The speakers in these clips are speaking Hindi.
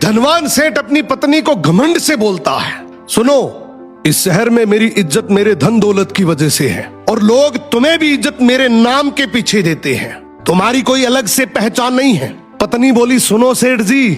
धनवान सेठ अपनी पत्नी को घमंड से बोलता है, सुनो, इस शहर में मेरी इज्जत मेरे धन दौलत की वजह से है और लोग तुम्हें भी इज्जत मेरे नाम के पीछे देते हैं, तुम्हारी कोई अलग से पहचान नहीं है। पत्नी बोली, सुनो सेठ जी,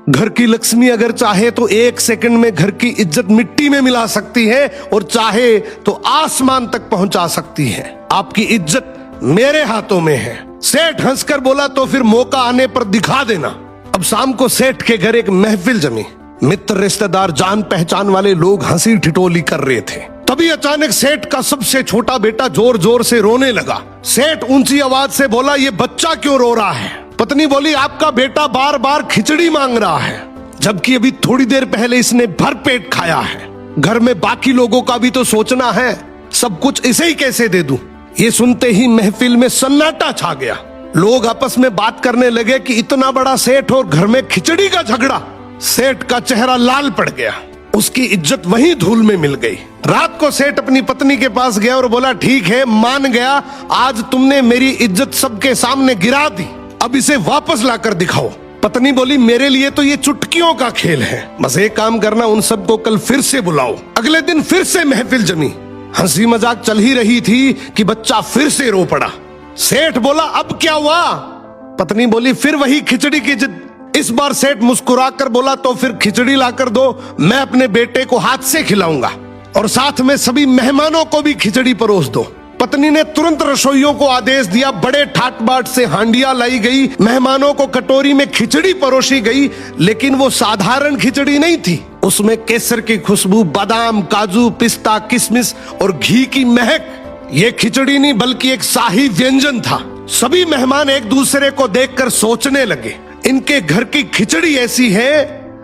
घर की लक्ष्मी अगर चाहे तो 1 सेकंड में घर की इज्जत मिट्टी में मिला सकती है और चाहे तो आसमान तक पहुंचा सकती है। आपकी इज्जत मेरे हाथों में है। सेठ हंसकर बोला, तो फिर मौका आने पर दिखा देना। अब शाम को सेठ के घर एक महफिल जमी। मित्र, रिश्तेदार, जान पहचान वाले लोग हंसी ठिठोली कर रहे थे। तभी अचानक सेठ का सबसे छोटा बेटा जोर जोर से रोने लगा। सेठ ऊंची आवाज से बोला, ये बच्चा क्यों रो रहा है? पत्नी बोली, आपका बेटा बार बार खिचड़ी मांग रहा है, जबकि अभी थोड़ी देर पहले इसने भर पेट खाया है। घर में बाकी लोगों का भी तो सोचना है, सब कुछ इसे ही कैसे दे दूं? ये सुनते ही महफिल में सन्नाटा छा गया। लोग आपस में बात करने लगे कि इतना बड़ा सेठ और घर में खिचड़ी का झगड़ा। सेठ का चेहरा लाल पड़ गया, उसकी इज्जत वहीं धूल में मिल गई। रात को सेठ अपनी पत्नी के पास गया और बोला, ठीक है, मान गया, आज तुमने मेरी इज्जत सबके सामने गिरा दी, अब इसे वापस लाकर दिखाओ। पत्नी बोली, मेरे लिए तो ये चुटकियों का खेल है, बस एक काम करना, उन सबको कल फिर से बुलाओ। अगले दिन फिर से महफिल जमी। हंसी मजाक चल ही रही थी कि बच्चा फिर से रो पड़ा। सेठ बोला, अब क्या हुआ? पत्नी बोली, फिर वही खिचड़ी की जिद। इस बार सेठ मुस्कुराकर बोला, तो फिर खिचड़ी लाकर दो, मैं अपने बेटे को हाथ से खिलाऊंगा और साथ में सभी मेहमानों को भी खिचड़ी परोस दो। पत्नी ने तुरंत रसोइयों को आदेश दिया, बड़े ठाट बाट से हांडियां लाई गई, मेहमानों को कटोरी में खिचड़ी परोसी गई। लेकिन वो साधारण खिचड़ी नहीं थी, उसमें केसर की खुशबू, बादाम, काजू, पिस्ता, किशमिश और घी की महक। ये खिचड़ी नहीं बल्कि एक शाही व्यंजन था। सभी मेहमान एक दूसरे को देखकर सोचने लगे, इनके घर की खिचड़ी ऐसी है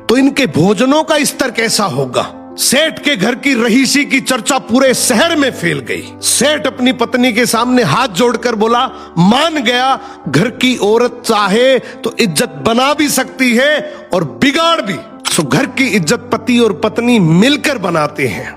तो इनके भोजनों का स्तर कैसा होगा। सेठ के घर की रहीसी की चर्चा पूरे शहर में फैल गई। सेठ अपनी पत्नी के सामने हाथ जोड़कर बोला, मान गया, घर की औरत चाहे तो इज्जत बना भी सकती है और बिगाड़ भी। तो घर की इज्जत पति और पत्नी मिलकर बनाते हैं।